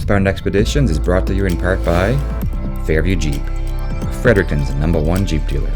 Northbound Expeditions is brought to you in part by Fairview Jeep, Fredericton's #1 Jeep dealer.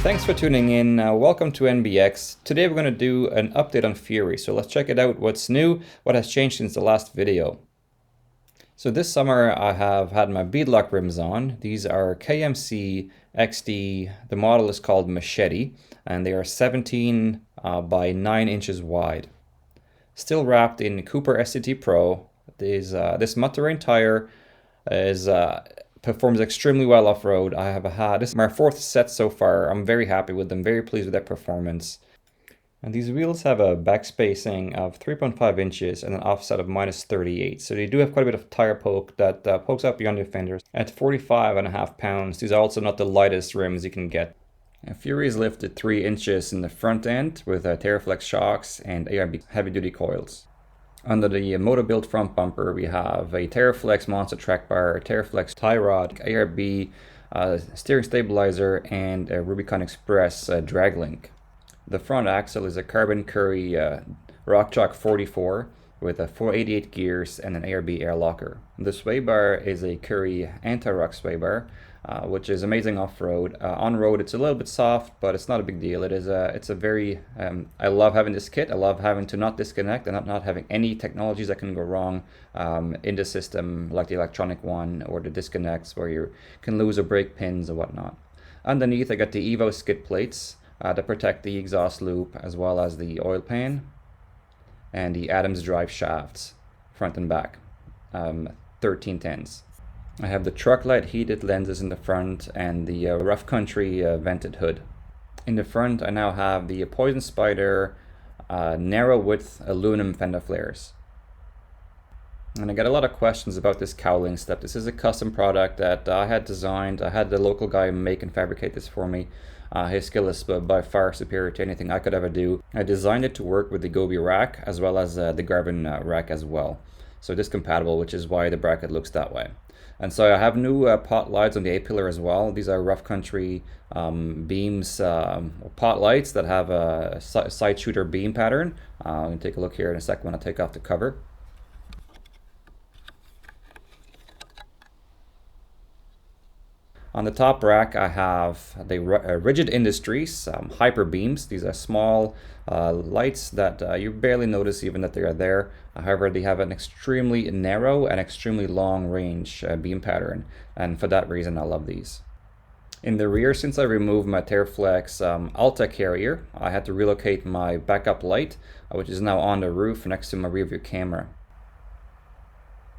Thanks for tuning in. Welcome to NBX. Today we're going to do an update on Fury. So let's check it out. What's new? What has changed since the last video? So this summer I have had my beadlock rims on. These are KMC XD. The model is called Machete and they are 17 by 9 inches wide. Still wrapped in Cooper SCT Pro. This mud-terrain tire performs extremely well off-road. I have had this is my 4th set so far. I'm very happy with them, very pleased with their performance. And these wheels have a back spacing of 3.5 inches and an offset of -38. So they do have quite a bit of tire poke that pokes out beyond your fenders. At 45.5 pounds, these are also not the lightest rims you can get. And Fury is lifted 3 inches in the front end with Terraflex shocks and ARB heavy-duty coils. Under the Moto-Build front bumper, we have a Terraflex Monster track bar, Terraflex tie rod, ARB steering stabilizer, and a Rubicon Express drag link. The front axle is a Carbon Curry Rock Chalk 44 with a 488 gears and an ARB air locker. The sway bar is a Curry Tnt Rock sway bar, which is amazing off-road. On-road it's a little bit soft, but it's not a big deal. It's a very, I love having this kit. I love having to not disconnect and not having any technologies that can go wrong in the system, like the electronic one or the disconnects where you can lose or break pins or whatnot. Underneath I got the Evo Skid Plates that protect the exhaust loop as well as the oil pan and the Adams drive shafts, front and back, 1310s. I have the truck light heated lenses in the front and the rough country vented hood. In the front I now have the Poison Spider narrow width aluminum fender flares. And I got a lot of questions about this cowling step. This is a custom product that I had designed. I had the local guy make and fabricate this for me. His skill is by far superior to anything I could ever do. I designed it to work with the Gobi rack as well as the Garvin rack as well. So it is compatible, which is why the bracket looks that way. And so I have new pot lights on the A-pillar as well. These are rough country beams, pot lights that have a side shooter beam pattern. I'm going to take a look here in a second when I take off the cover. On the top rack I have the Rigid Industries Hyper Beams. These are small lights that you barely notice even that they are there. However, they have an extremely narrow and extremely long range beam pattern, and for that reason I love these. In the rear, since I removed my Terraflex Alta carrier, I had to relocate my backup light, which is now on the roof next to my rear view camera.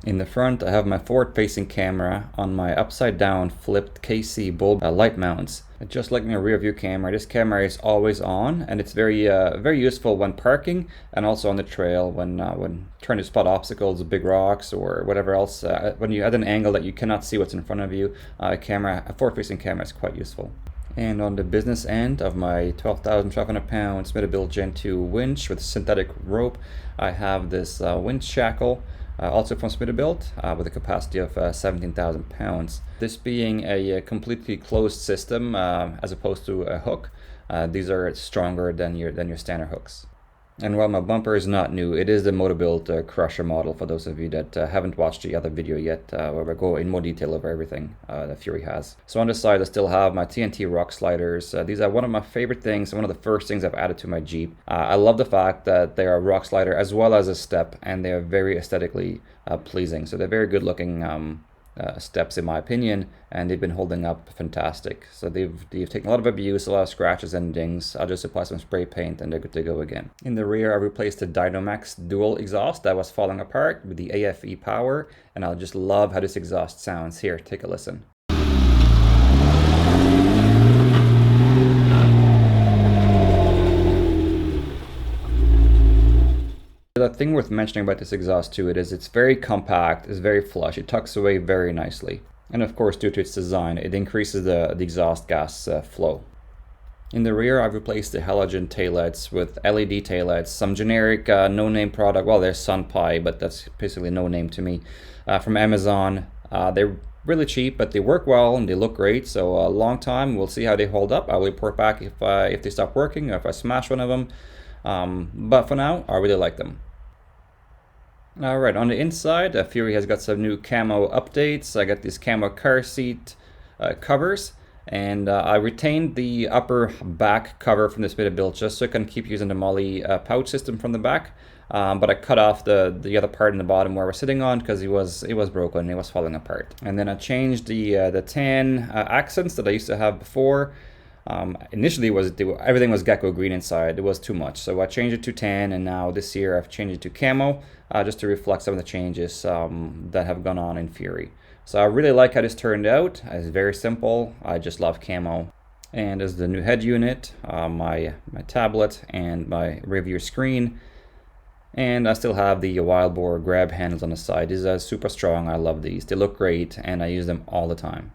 In the front, I have my forward-facing camera on my upside-down flipped KC bulb light mounts. Just like my rear-view camera, this camera is always on, and it's very useful when parking and also on the trail when trying to spot obstacles, big rocks, or whatever else. When you're at an angle that you cannot see what's in front of you, a forward-facing camera is quite useful. And on the business end of my 12,500 pound Smithfield Gen 2 winch with synthetic rope, I have this Winch Shackle. Also from Smithfield with a capacity of 17,000 pounds. This being a completely closed system as opposed to a hook, these are stronger than your standard hooks. And while my bumper is not new, it is the Motobuilt Crusher model for those of you that haven't watched the other video yet, where we go in more detail over everything that Fury has. So on the side I still have my Tnt Rock Sliders. These are one of my favorite things, one of the first things I've added to my Jeep. I love the fact that they are a rock slider as well as a step, and they are very aesthetically pleasing. So they're very good looking steps in my opinion, and they've been holding up fantastic. So they've taken a lot of abuse, a lot of scratches and dings. I'll just apply some spray paint and they're good to go again. In the rear I replaced the Dynamax dual exhaust that was falling apart with the AFE power, and I just love how this exhaust sounds. Here, take a listen. The thing worth mentioning about this exhaust too, it's very compact, it's very flush, it tucks away very nicely. And of course, due to its design, it increases the exhaust gas flow. In the rear, I've replaced the halogen taillights with LED taillights, some generic no-name product. Well, there's SunPie, but that's basically no name to me, from Amazon. They're really cheap, but they work well and they look great. So a long time, we'll see how they hold up. I'll report back if they stop working or if I smash one of them. But for now, I really like them. Alright, on the inside, Fury has got some new camo updates. I got these camo car seat covers, and I retained the upper back cover from this Built just so I can keep using the Molly pouch system from the back. But I cut off the other part in the bottom where we're sitting on because it was broken, it was falling apart. And then I changed the tan accents that I used to have before. Initially everything was gecko green inside. It was too much, so I changed it to tan, and now this year I've changed it to camo just to reflect some of the changes that have gone on in Fury. So I really like how this turned out. It's very simple. I just love camo. And as the new head unit, my tablet and my rear view screen, and I still have the wild boar grab handles on the side. These are super strong. I love these. They look great, and I use them all the time.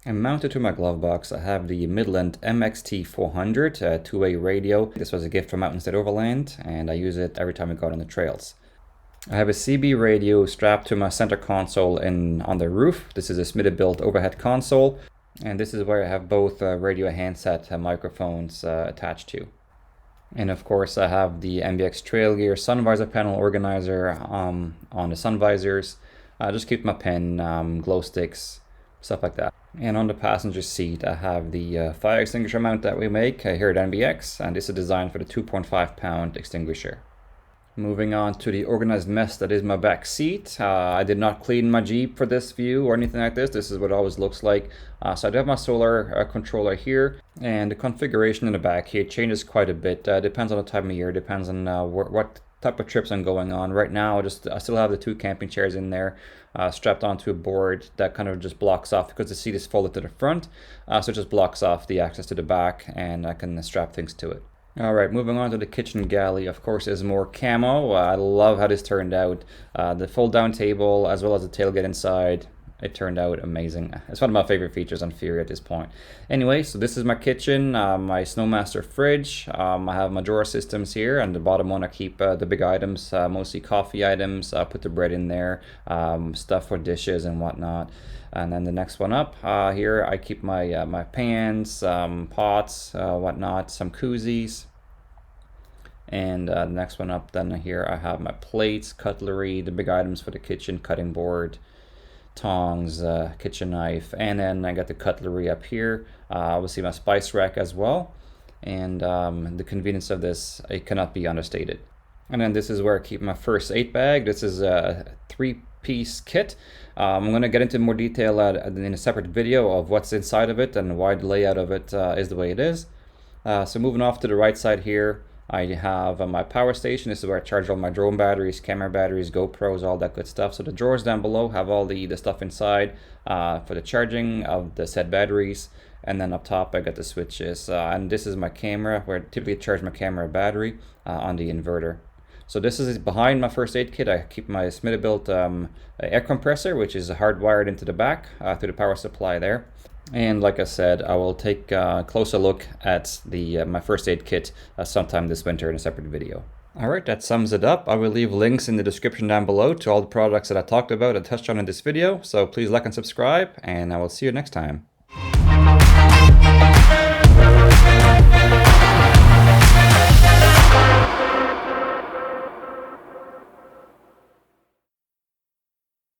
And mounted to my glove box, I have the Midland MXT400 two-way radio. This was a gift from Mountain State Overland, and I use it every time I go out on the trails. I have a CB radio strapped to my center console on the roof. This is a Built overhead console, and this is where I have both radio handset microphones attached to. And of course I have the MBX Trail Gear sun visor panel organizer on the sun visors. I just keep my pen, glow sticks, stuff like that. And on the passenger seat I have the fire extinguisher mount that we make here at MBX, and this is designed for the 2.5 pound extinguisher. Moving on to the organized mess that is my back seat. I did not clean my Jeep for this view or anything like this. This is what it always looks like. So I do have my solar controller here, and the configuration in the back here changes quite a bit. Depends on the time of year, depends on what type of trips I'm going on. Right now, I still have the two camping chairs in there strapped onto a board that kind of just blocks off, because the seat is folded to the front, so it just blocks off the access to the back, and I can strap things to it. Alright, moving on to the kitchen galley. Of course, is more camo. I love how this turned out. The fold down table as well as the tailgate inside. It turned out amazing. It's one of my favorite features on Fury at this point. Anyway, so this is my kitchen, my Snowmaster fridge. I have my drawer systems here, and the bottom one I keep the big items, mostly coffee items. I put the bread in there, stuff for dishes and whatnot. And then the next one up, here I keep my my pans, pots, whatnot, some koozies. And the next one up, then here I have my plates, cutlery, the big items for the kitchen, cutting board, tongs, kitchen knife, and then I got the cutlery up here. Obviously my spice rack as well. And the convenience of this, it cannot be understated. And then this is where I keep my first aid bag. This is a 3-piece kit. I'm going to get into more detail in a separate video of what's inside of it and why the layout of it is the way it is. So moving off to the right side here, I have my power station. This is where I charge all my drone batteries, camera batteries, GoPros, all that good stuff. So the drawers down below have all the stuff inside for the charging of the said batteries. And then up top I got the switches. And this is my camera, where I typically charge my camera battery on the inverter. So this is behind my first aid kit. I keep my Built air compressor, which is hardwired into the back through the power supply there. And like I said, I will take a closer look at my first aid kit sometime this winter in a separate video. Alright, that sums it up. I will leave links in the description down below to all the products that I talked about and touched on in this video. So please like and subscribe, and I will see you next time.